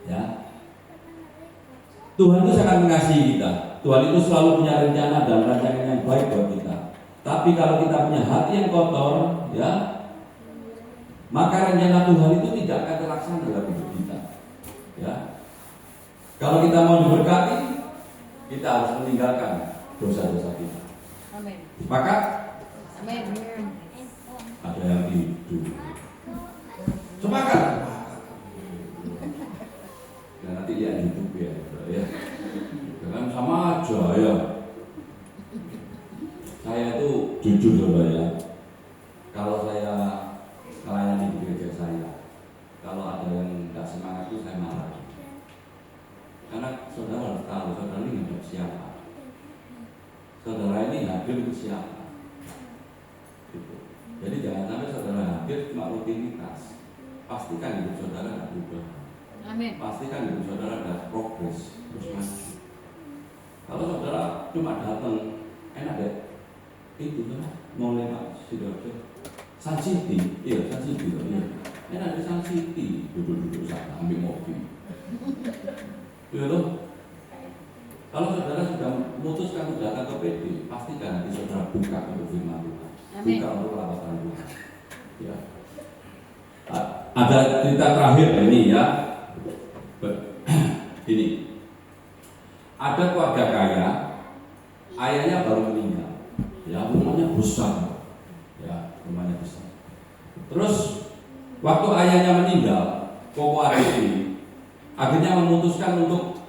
Ya. Tuhan itu sangat mengasihi kita. Tuhan itu selalu punya rencana dan rancangan yang baik buat kita. Tapi kalau kita punya hati yang kotor, ya, maka rencana Tuhan itu tidak akan terlaksana dalam hidup kita. Ya. Kalau kita mau diberkati, kita harus meninggalkan dosa-dosa kita. Amin. Maka Amin. ada yang tidur. Sepakat. Ya, nanti lihat YouTube ya. Jangan sama aja ya. Saya itu jujur saudara ya. Kalau saya melayani di gereja saya, kalau ada yang tidak semangat itu saya marah. Karena saudara harus tahu saudara ini hidup siapa. Saudara ini hadir untuk siapa. Gitu. Jadi jangan sampai saudara hadir cuma rutinitas. Pastikan hidup saudara tidak berubah. Amin. Pastikan hidup saudara ada progres terus maju. Kalau saudara cuma datang, enak deh. Itu kan mau lewat Sidoarjo, Sun City, iya Sun City, iya. Enak di Sun City, duduk-duduk sana ambil mobil. Iya loh. Kalau saudara sudah memutuskan untuk datang ke PD, pastikan nanti saudara buka untuk firman Tuhan, buka untuk lawatan Tuhan. Ya. Ada cerita terakhir ini ya. Ini ada keluarga kaya, ayahnya baru meninggal, ya rumahnya besar, ya rumahnya besar. Terus waktu ayahnya meninggal, koko adik ini akhirnya memutuskan untuk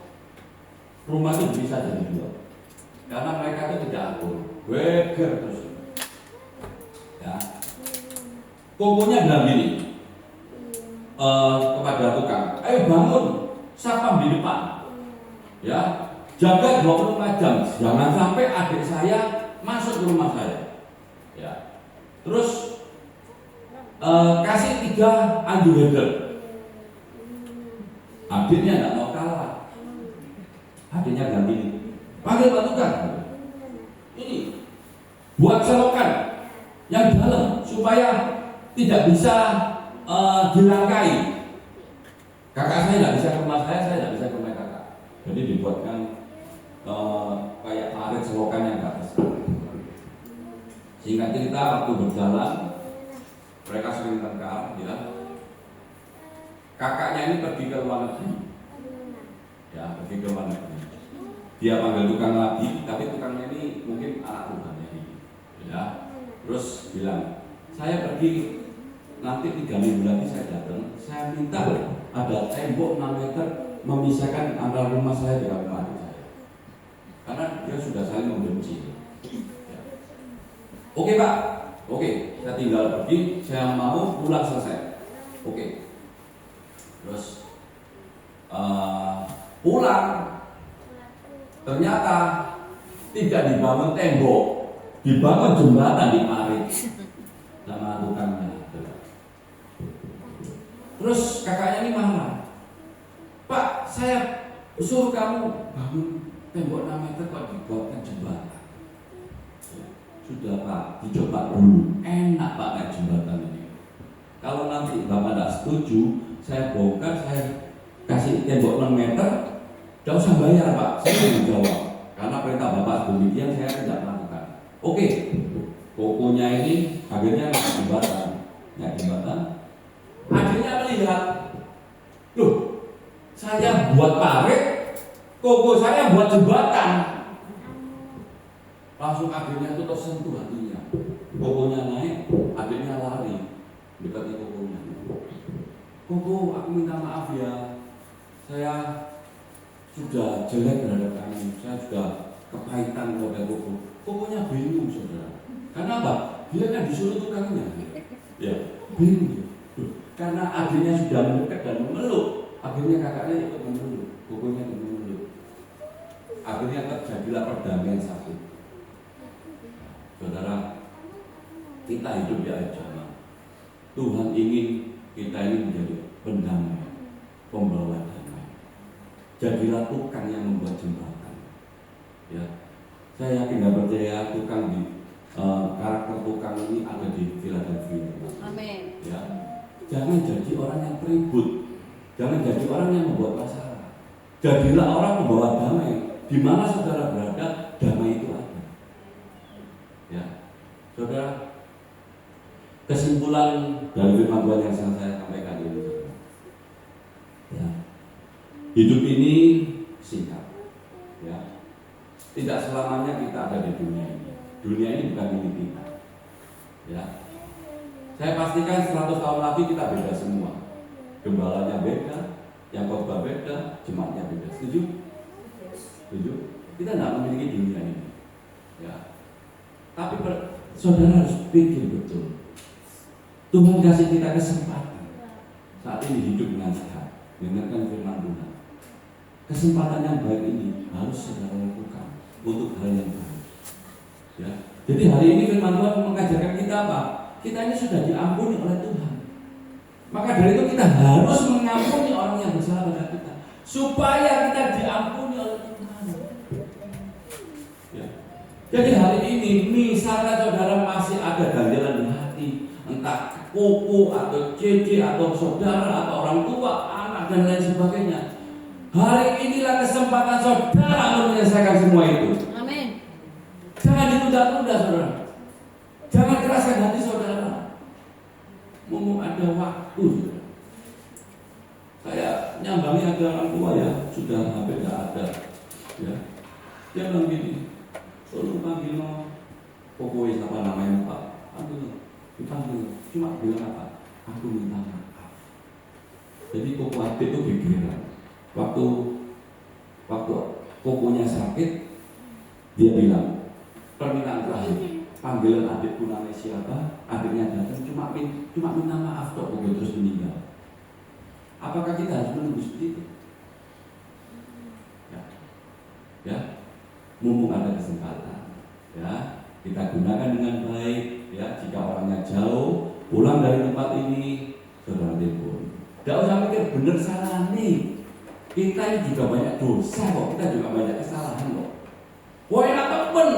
rumah itu bisa jadi dua, karena mereka itu tidak akur, weger terus. Ya, kokonya bilang gini kepada tukang, ayo bangun, sapam di depan, ya, jaga 24 jam, jangan sampai adik saya masuk ke rumah saya, ya. Terus kasih 3 anjing header. Adiknya tidak mau kalah, adiknya bilang gini, panggil pak tukang, ini buat selokan yang dalam supaya tidak bisa dilangkai. Kakak saya tidak bisa ke rumah saya tidak bisa ke rumah kakak. Jadi dibuatkan kayak tarik selokan yang agak besar. Singkat cerita, waktu berjalan mereka sering tengkar, ya. Kakaknya ini pergi ke luar negeri, ya pergi ke luar negeri. Dia panggil tukang lagi, tapi tukangnya ini mungkin anak Tuhan ya. bilang, saya pergi nanti 3 minggu lagi saya datang, saya minta ada tembok 6 meter memisahkan antara rumah saya dengan rumah adik saya, karena dia sudah saling membenci. Ya. Oke Pak, oke, saya tinggal pergi, saya mau pulang selesai. Oke, terus pulang, ternyata tidak dibangun tembok, dibangun jembatan di parit sama tukangnya. Terus kakaknya ini marah, Pak, saya suruh kamu bangun tembok 6 meter kok dibuatkan jembatan. Sudah Pak, dicoba dulu, enak Pak naik jembatan ini. Kalau nanti Bapak tidak setuju, saya bongkar, saya kasih tembok 6 meter, tidak usah bayar Pak, saya tidak jawab. Karena perintah Bapak demikian, saya tidak melakukan. Oke, kokonya ini akhirnya naik jembatan. Akhirnya melihat, loh, saya buat parit, koko saya buat jembatan. Langsung akhirnya itu tersentuh hatinya. Kokonya naik, akhirnya lari dekati kokonya. Koko, aku minta maaf ya, saya sudah jelek terhadap kamu, saya sudah kepahitan kepada koko. Kokonya bingung saudara. Karena apa? Dia kan disuruh tukangnya. Ya, bingung. Karena adiknya sudah mendekat dan memeluk, akhirnya kakaknya ikut memeluk, kokonya ikut memeluk. Akhirnya terjadilah perdamaian satu. Saudara, kita hidup di akhir zaman. Tuhan ingin kita ini menjadi pendamai, pembawa damai. Jadilah tukang yang membuat jembatan. Ya, saya yakin dan percaya tukang di karakter tukang ini ada di Philadelphia. Amin. Ya, jangan jadi orang yang ribut, jangan jadi orang yang membuat masalah. Jadilah orang membawa damai. Di mana saudara berada, damai itu ada. Ya, saudara. Kesimpulan dari firman Tuhan yang saya sampaikan ini, ya, hidup ini singkat, ya. Tidak selamanya kita ada di dunia ini. Dunia ini bukan milik kita, ya. Saya pastikan 100 tahun lagi kita beda semua. Gembalanya beda, yang khotbah beda, jemaatnya beda. Setuju? Setuju? Kita tidak memiliki dunia ini, ya. Tapi saudara harus pikir betul. Tuhan kasih kita kesempatan saat ini hidup dengan sehat, dengarkan firman Tuhan. Kesempatan yang baik ini harus saudara lakukan untuk hal yang baik. Ya. Jadi hari ini firman Tuhan mengajarkan kita apa? Kita ini sudah diampuni oleh Tuhan. Maka dari itu kita harus mengampuni orang yang bersalah pada kita, supaya kita diampuni oleh Tuhan. Ya. Jadi hari ini, misalnya saudara masih ada ganjalan di hati, entah koko atau cici atau saudara atau orang tua, anak dan lain sebagainya, hari inilah kesempatan saudara untuk menyelesaikan semua itu. Amin. Jangan ditunda-tunda saudara. Jangan keraskan hati saudara. Mumpung ada waktu saudara. Saya nyambangi ada orang tua ya, sudah hampir tidak ada. Ya, dia bilang gini, tolong panggil koko apa namanya Pak, panggil. Dipanggil, cuma bilang apa? Aku minta maaf. Jadi koko adik itu gegeran. Waktu kokonya sakit, dia bilang, permintaan terakhir, panggilan adikku namanya siapa? Adiknya datang, cuma minta maaf kok, koko terus meninggal. Apakah kita harus menunggu seperti itu? Ya, mumpung ada kesempatan, ya, kita gunakan dengan baik. Ya, jika orangnya jauh, pulang dari tempat ini, saudara telepon. Tidak usah mikir benar salah nih. Kita ini juga banyak dosa kok, kita juga banyak kesalahan kok. Wah enak temen,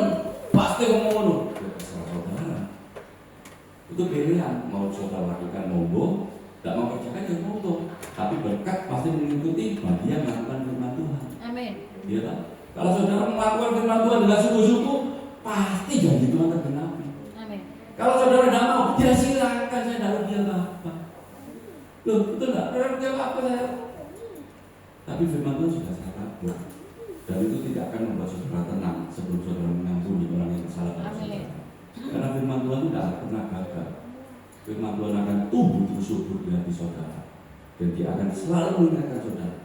pasti ngomong ya kesalahan saudara. Itu pilihan, mau saudara lakukan monggo, tidak mau kerjakan ya monggo. Tapi berkat pasti mengikuti bagi yang melakukan firman Tuhan. Amin. Iya kan? Kalau saudara melakukan firman Tuhan dengan sungguh-sungguh, pasti janji Tuhan tergenapi. Kalau saudara tidak mau, ya silakan, saya tidak rugi apa-apa. Loh, betul tidak? Rugi apa-apa saya. Tapi firman Tuhan sudah saya kabur. Dan itu tidak akan membuat saudara tenang sebelum saudara mengampuni orang yang bersalah pada saudara. Karena firman Tuhan Tuhan tidak akan pernah gagal. Firman Tuhan akan tumbuh terus subur di hati saudara, dan dia akan selalu mengingatkan saudara,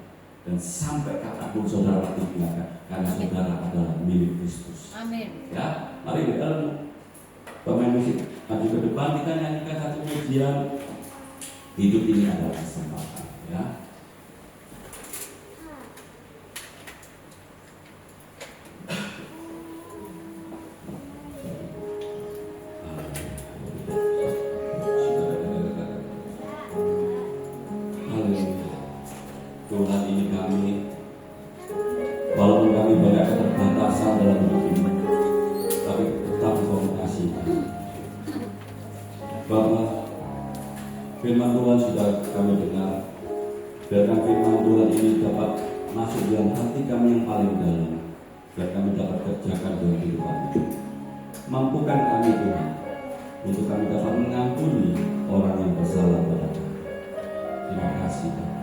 dan sampai kapanpun saudara mati diingatkan, karena saudara adalah milik Kristus. Amin. Ya, mari kita pemain musik maju ke depan, kita nyanyikan satu pujian, hidup ini adalah kesempatan. Ya. Tuhan, ini kami, walaupun kami banyak keterbatasan dalam hidup ini, tapi tetap Engkau mengasihi kami. Bapa, firman Tuhan sudah kami dengar. Biarkan firman Tuhan ini dapat masuk dalam hati kami yang paling dalam, biar kami dapat kerjakan dalam kehidupan ini. Mampukan kami Tuhan, untuk kami dapat mengampuni orang yang bersalah pada kami. Terima kasih Tuhan.